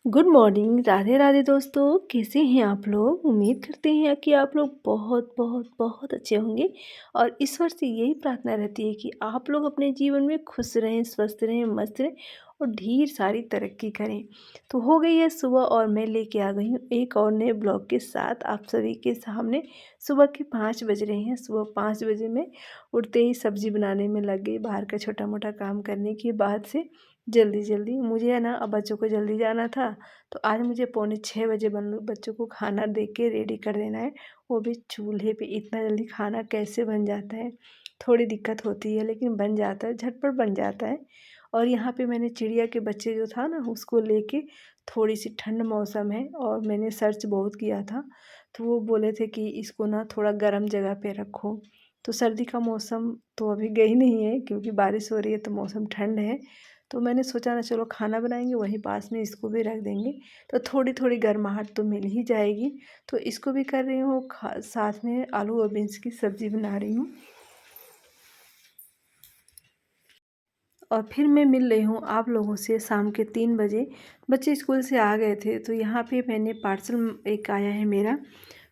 Good morning, Radhe Radhe दोस्तों। कैसे हैं आप लोग? उम्मीद करते हैं कि आप लोग बहुत बहुत बहुत अच्छे होंगे और ईश्वर से यही प्रार्थना रहती है कि आप लोग अपने जीवन में खुश रहें, स्वस्थ रहें, मस्त रहें और ढेर सारी तरक्की करें। तो हो गई है सुबह और मैं लेके आ गई हूँ एक और नए ब्लॉग के साथ आप सभी के सामने। सुबह के 5 बज रहे हैं। सुबह 5 बजे में उठते ही सब्ज़ी बनाने में लग गई, बाहर का छोटा मोटा काम करने के बाद से जल्दी जल्दी मुझे है ना, अब बच्चों को जल्दी जाना था तो आज मुझे पौने 6 बजे बच्चों को खाना दे के रेडी कर देना है। वो भी चूल्हे पे। इतना जल्दी खाना कैसे बन जाता है, थोड़ी दिक्कत होती है लेकिन बन जाता है, झटपट बन जाता है। और यहाँ पे मैंने चिड़िया के बच्चे जो था ना उसको लेके, थोड़ी सी ठंड मौसम है और मैंने सर्च बहुत किया था तो वो बोले थे कि इसको ना थोड़ा गर्म जगह पे रखो। तो सर्दी का मौसम तो अभी गई नहीं है क्योंकि बारिश हो रही है तो मौसम ठंड है। तो मैंने सोचा ना चलो खाना बनाएंगे वहीं पास में इसको भी रख देंगे तो थोड़ी थोड़ी गर्माहट तो मिल ही जाएगी। तो इसको भी कर रही हूँ, साथ में आलू और बीन्स की सब्ज़ी बना रही हूँ। और फिर मैं मिल रही हूँ आप लोगों से शाम के 3 बजे। बच्चे स्कूल से आ गए थे तो यहाँ पे मैंने पार्सल एक आया है मेरा।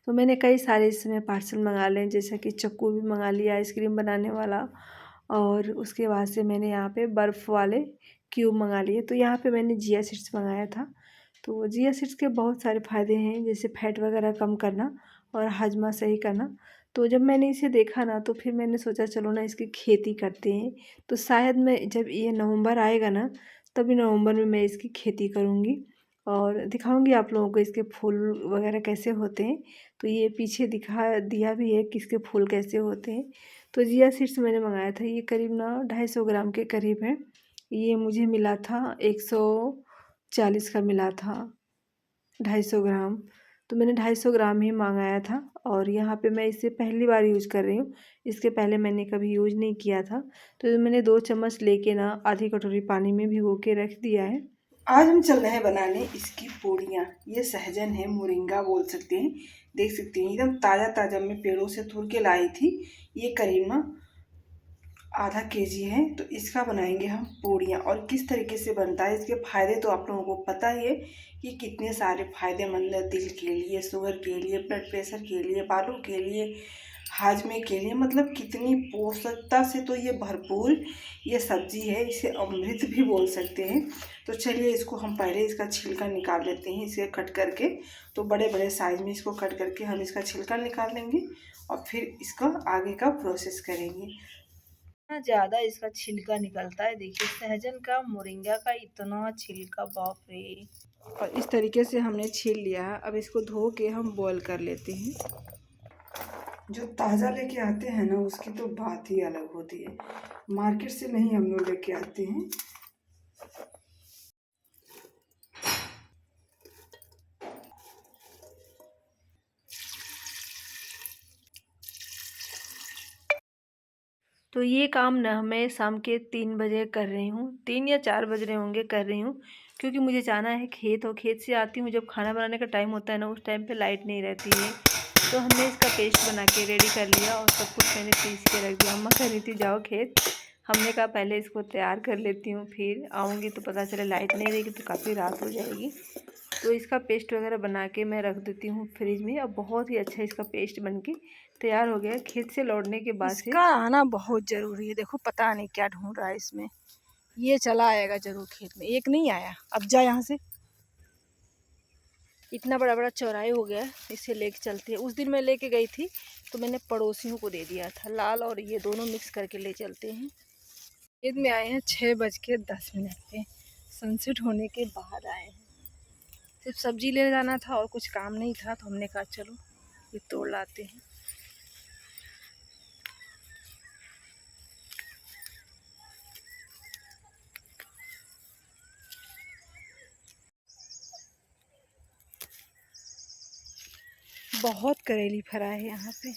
तो मैंने कई सारे इसमें पार्सल मंगा लिए, जैसे कि चक्कू भी मंगा लिया आइसक्रीम बनाने वाला। और उसके बाद से मैंने यहाँ पे बर्फ़ वाले क्यूब मंगा लिए। तो यहाँ पे मैंने जिया सीड्स मंगाया था। तो जिया सीड्स के बहुत सारे फ़ायदे हैं, जैसे फैट वगैरह कम करना और हजमा सही करना। तो जब मैंने इसे देखा ना तो फिर मैंने सोचा चलो ना इसकी खेती करते हैं। तो शायद मैं जब ये नवंबर आएगा ना तभी नवंबर में मैं इसकी खेती करूँगी और दिखाऊंगी आप लोगों को इसके फूल वगैरह कैसे होते हैं। तो ये पीछे दिखा दिया भी है कि इसके फूल कैसे होते हैं। तो जिया सीड्स मैंने मंगाया था, ये करीब ना 250 ग्राम के करीब है। ये मुझे मिला था 140 का मिला था, 250 ग्राम। तो मैंने 250 ग्राम ही मंगाया था और यहाँ पे मैं इसे पहली बार यूज़ कर रही हूँ। इसके पहले मैंने कभी यूज़ नहीं किया था। तो मैंने 2 चम्मच लेके ना आधी कटोरी पानी में भिगो के रख दिया है। आज हम चल रहे हैं बनाने इसकी पूड़ियाँ। ये सहजन है, मोरिंगा बोल सकते हैं। देख सकते हैं एकदम ताज़ा ताज़ा मैं पेड़ों से तोड़ के लाई थी। ये करीब ना आधा केजी है। तो इसका बनाएंगे हम पूड़ियाँ। और किस तरीके से बनता है, इसके फ़ायदे तो आप लोगों को पता ही है कि कितने सारे फ़ायदेमंद है। दिल के लिए, शुगर के लिए, ब्लड प्रेशर के लिए, बालों के लिए, हाजमे के लिए, मतलब कितनी पोषकता से तो ये भरपूर ये सब्जी है। इसे अमृत भी बोल सकते हैं। तो चलिए इसको हम पहले इसका छिलका निकाल लेते हैं, इसे कट करके। तो बड़े बड़े साइज़ में इसको कट करके हम इसका छिलका निकाल लेंगे और फिर इसका आगे का प्रोसेस करेंगे। इतना ज़्यादा इसका छिलका निकलता है, देखिए सहजन का, मोरिंगा का इतना छिलका, बाप रे। और इस तरीके से हमने छील लिया है। अब इसको धो के हम बॉईल कर लेते हैं। जो ताज़ा लेके आते हैं ना उसकी तो बात ही अलग होती है, मार्केट से नहीं हम लोग लेके आते हैं। तो ये काम ना मैं शाम के 3 बजे कर रही हूँ, 3 या 4 बज रहे होंगे कर रही हूँ, क्योंकि मुझे जाना है खेत और खेत से आती हूँ जब खाना बनाने का टाइम होता है ना उस टाइम पे लाइट नहीं रहती है। तो हमने इसका पेस्ट बना के रेडी कर लिया और सब कुछ मैंने पीस के रख दिया। अम्मा कह रही थी जाओ खेत, हमने कहा पहले इसको तैयार कर लेती हूँ, फिर आऊँगी तो पता चले लाइट नहीं रहेगी तो काफ़ी रात हो जाएगी। तो इसका पेस्ट वगैरह बना के मैं रख देती हूँ फ्रिज में। अब बहुत ही अच्छा इसका पेस्ट बन के तैयार हो गया। खेत से लौटने के बाद से इसका आना बहुत ज़रूरी है। देखो पता नहीं क्या ढूंढ रहा है इसमें। ये चला आएगा ज़रूर खेत में। एक नहीं आया, अब जा यहाँ से। इतना बड़ा बड़ा चौराहे हो गया, इसे लेके चलते हैं। उस दिन मैं लेके गई थी तो मैंने पड़ोसियों को दे दिया था, लाल और ये दोनों मिक्स करके ले चलते हैं। खेत में आए हैं 6:10 पे, सनसेट होने के बाद आए हैं। सिर्फ सब्जी ले जाना था और कुछ काम नहीं था तो हमने कहा चलो ये तोड़ लाते हैं। बहुत करेली फरा है यहाँ पे।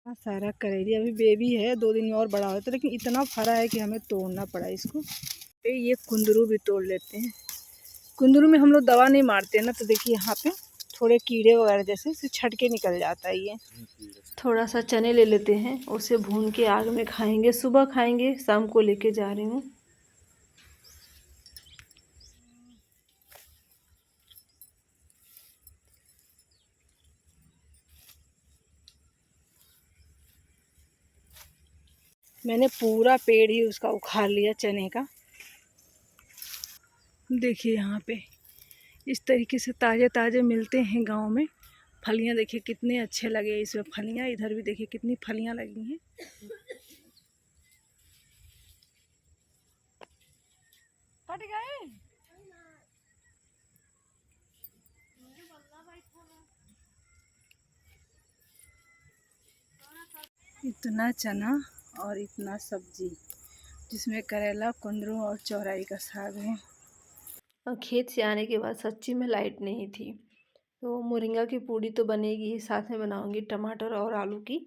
हाँ, सारा करेली अभी बेबी है, 2 दिन में और बड़ा होता है, लेकिन इतना फरा है कि हमें तोड़ना पड़ा इसको। ये कुंदरू भी तोड़ लेते हैं। कुंदरू में हम लोग दवा नहीं मारते हैं ना, तो देखिए यहाँ पे थोड़े कीड़े वगैरह जैसे से छट के निकल जाता है ये। थोड़ा सा चने ले लेते हैं, उसे भून के आग में खाएंगे, सुबह खाएंगे, शाम को लेके जा रही हूँ। मैंने पूरा पेड़ ही उसका उखाड़ लिया चने का। देखिए यहाँ पे इस तरीके से ताज़े ताज़े मिलते हैं गांव में। फलियाँ देखिए कितने अच्छे लगे इसमें फलियाँ, इधर भी देखिए कितनी फलियाँ लगी हैं। फट गए। इतना चना और इतना सब्जी, जिसमें करेला, कुंदरू और चौराई का साग है। और खेत से आने के बाद सच्ची में लाइट नहीं थी, तो मोरिंगा की पूड़ी तो बनेगी ही, साथ में बनाऊंगी टमाटर और आलू की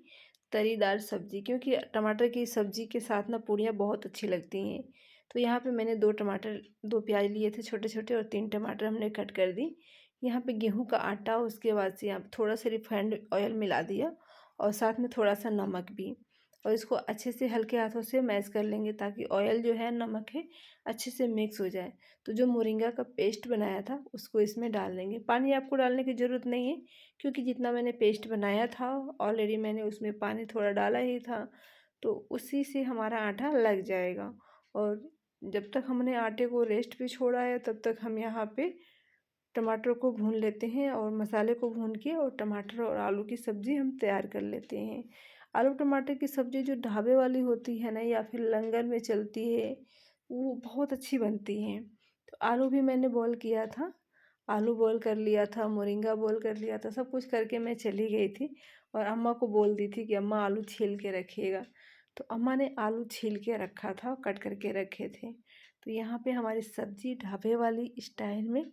तरीदार सब्जी, क्योंकि टमाटर की सब्जी के साथ ना पूड़ियाँ बहुत अच्छी लगती हैं। तो यहाँ पे मैंने 2 टमाटर 2 प्याज लिए थे छोटे छोटे, और 3 टमाटर हमने कट कर दी। यहाँ पे गेहूं का आटा, उसके बाद से यहाँ पे थोड़ा सा रिफाइंड ऑयल मिला दिया, और साथ में थोड़ा सा नमक भी, और इसको अच्छे से हल्के हाथों से मैश कर लेंगे, ताकि ऑयल जो है, नमक है, अच्छे से मिक्स हो जाए। तो जो मोरिंगा का पेस्ट बनाया था उसको इसमें डाल देंगे। पानी आपको डालने की ज़रूरत नहीं है, क्योंकि जितना मैंने पेस्ट बनाया था ऑलरेडी मैंने उसमें पानी थोड़ा डाला ही था, तो उसी से हमारा आटा लग जाएगा। और जब तक हमने आटे को रेस्ट पे छोड़ा है, तब तक हम यहाँ पे टमाटर को भून लेते हैं, और मसाले को भून के और टमाटर और आलू की सब्ज़ी हम तैयार कर लेते हैं। आलू टमाटर की सब्ज़ी जो ढाबे वाली होती है ना, या फिर लंगर में चलती है, वो बहुत अच्छी बनती हैं। तो आलू भी मैंने बॉईल किया था, आलू बॉईल कर लिया था, मोरिंगा बॉईल कर लिया था, सब कुछ करके मैं चली गई थी, और अम्मा को बोल दी थी कि अम्मा आलू छील के रखिएगा। तो अम्मा ने आलू छील के रखा था, कट करके रखे थे। तो यहाँ पे हमारी सब्ज़ी ढाबे वाली स्टाइल में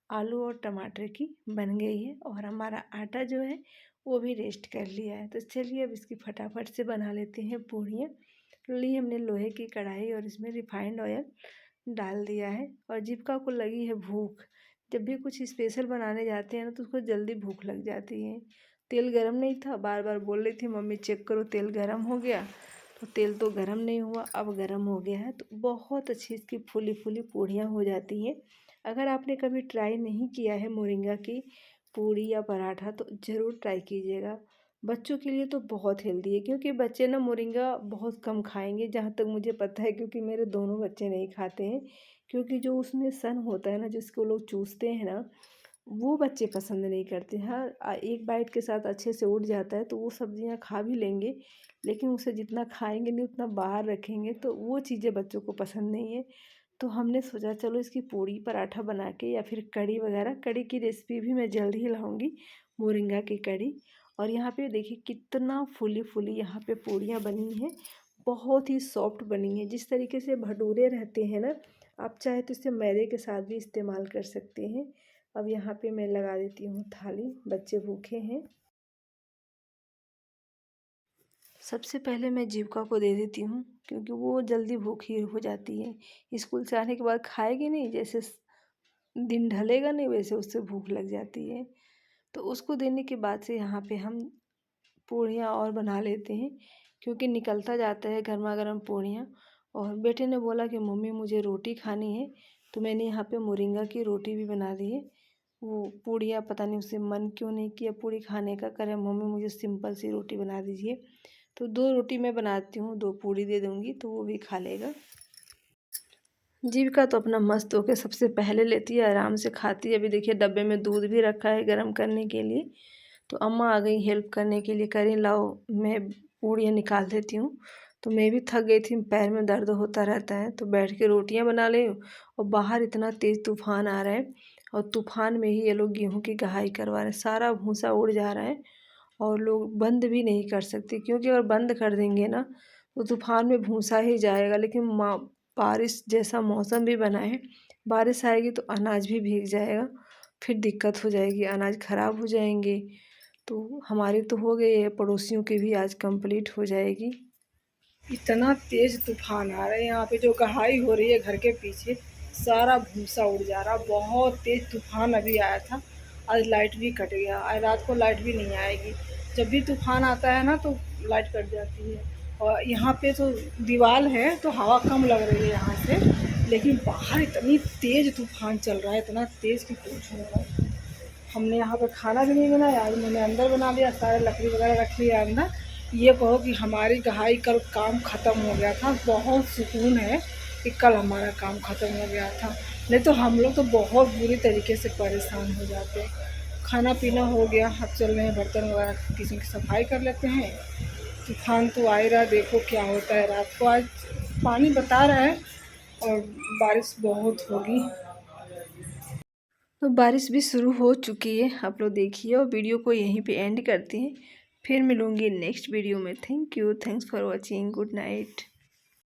आलू और टमाटर की बन गई है, और हमारा आटा जो है वो भी रेस्ट कर लिया है। तो चलिए अब इसकी फटाफट से बना लेते हैं पूड़ियाँ। ली हमने लोहे की कढ़ाई, और इसमें रिफाइंड ऑयल डाल दिया है, और जीविका को लगी है भूख। जब भी कुछ स्पेशल बनाने जाते हैं ना, तो उसको जल्दी भूख लग जाती है। तेल गरम नहीं था, बार बार बोल रही थी मम्मी चेक करो तेल गरम हो गया। तो तेल तो गरम नहीं हुआ, अब गरम हो गया है। तो बहुत अच्छी इसकी फूली फूली पूड़ियाँ हो जाती हैं। अगर आपने कभी ट्राई नहीं किया है मोरिंगा की पूड़ी या पराठा, तो ज़रूर ट्राई कीजिएगा। बच्चों के लिए तो बहुत हेल्दी है, क्योंकि बच्चे ना मोरिंगा बहुत कम खाएंगे, जहाँ तक मुझे पता है, क्योंकि मेरे दोनों बच्चे नहीं खाते हैं। क्योंकि जो उसमें सन होता है ना, जिसको लोग चूसते हैं ना, वो बच्चे पसंद नहीं करते। हाँ, एक बाइट के साथ अच्छे से उठ जाता है तो वो सब्जियां खा भी लेंगे, लेकिन उसे जितना खाएंगे नहीं उतना बाहर रखेंगे, तो वो चीज़ें बच्चों को पसंद नहीं है। तो हमने सोचा चलो इसकी पूड़ी पराठा बना के, या फिर कढ़ी वगैरह, कढ़ी की रेसिपी भी मैं जल्द ही लाऊंगी, मोरिंगा की कढ़ी। और यहाँ पे देखिए कितना फूली फूली यहाँ पे पूड़ियाँ बनी हैं, बहुत ही सॉफ्ट बनी है। जिस तरीके से भटूरे रहते हैं ना, आप चाहे तो इसे मैदे के साथ भी इस्तेमाल कर सकते हैं। अब यहाँ पे मैं लगा देती हूँ थाली, बच्चे भूखे हैं। सबसे पहले मैं जीविका को दे देती हूँ, क्योंकि वो जल्दी भूखी हो जाती है। स्कूल से आने के बाद खाएगी नहीं, जैसे दिन ढलेगा नहीं वैसे उससे भूख लग जाती है। तो उसको देने के बाद से यहाँ पे हम पूड़ियाँ और बना लेते हैं, क्योंकि निकलता जाता है गर्मा गर्म पूड़ियाँ। और बेटे ने बोला कि मम्मी मुझे रोटी खानी है, तो मैंने यहाँ पे मोरिंगा की रोटी भी बना दी है। वो पूड़ियाँ पता नहीं उसे मन क्यों नहीं किया पूड़ी खाने का, करे मम्मी मुझे सिंपल सी रोटी बना दीजिए। तो 2 रोटी मैं बनाती हूँ, 2 पूड़ी दे दूँगी तो वो भी खा लेगा। जीविका तो अपना मस्त होकर सबसे पहले लेती है, आराम से खाती है। अभी देखिए डब्बे में दूध भी रखा है गर्म करने के लिए। तो अम्मा आ गई हेल्प करने के लिए, करें लाओ मैं पूड़ियाँ निकाल देती हूँ। तो मैं भी थक गई थी, पैर में दर्द होता रहता है, तो बैठ के रोटियाँ बना ली। और बाहर इतना तेज़ तूफान आ रहा है, और तूफान में ही ये लोग गेहूँ की गहाई करवा रहे हैं, सारा भूसा उड़ जा रहा है। और लोग बंद भी नहीं कर सकते, क्योंकि अगर बंद कर देंगे ना, तो तूफान में भूसा ही जाएगा। लेकिन बारिश जैसा मौसम भी बना है, बारिश आएगी तो अनाज भी भीग जाएगा, फिर दिक्कत हो जाएगी, अनाज ख़राब हो जाएंगे। तो हमारी तो हो गई है, पड़ोसियों की भी आज कंप्लीट हो जाएगी। इतना तेज तूफान आ रहा है, यहाँ पे जो कढ़ाई हो रही है घर के पीछे, सारा भूसा उड़ जा रहा। बहुत तेज तूफान अभी आया था, आज लाइट भी कट गया, आज रात को लाइट भी नहीं आएगी। जब भी तूफान आता है ना तो लाइट कट जाती है। और यहाँ पे तो दीवार है तो हवा कम लग रही है यहाँ से, लेकिन बाहर इतनी तेज़ तूफान चल रहा है, इतना तेज़ कि पूछो मत। हमने यहाँ पे खाना भी नहीं बनाया, आज मैंने अंदर बना लिया, सारे लकड़ी वगैरह रख लिया अंदर। ये कहो कि हमारी गहाई कल काम ख़त्म हो गया था, बहुत सुकून है कि कल हमारा काम ख़त्म हो गया था, नहीं तो हम लोग तो बहुत बुरी तरीके से परेशान हो जाते। खाना पीना हो गया, अब चल रहे हैं बर्तन वगैरह किचन की सफाई कर लेते हैं। तूफान तो आ ही रहा, देखो क्या होता है। रात को आज पानी बता रहा है और बारिश बहुत होगी। तो बारिश भी शुरू हो चुकी है, आप लोग देखिए। और वीडियो को यहीं पे एंड करते हैं, फिर मिलूँगी नेक्स्ट वीडियो में। Thank you, thanks for watching, good night.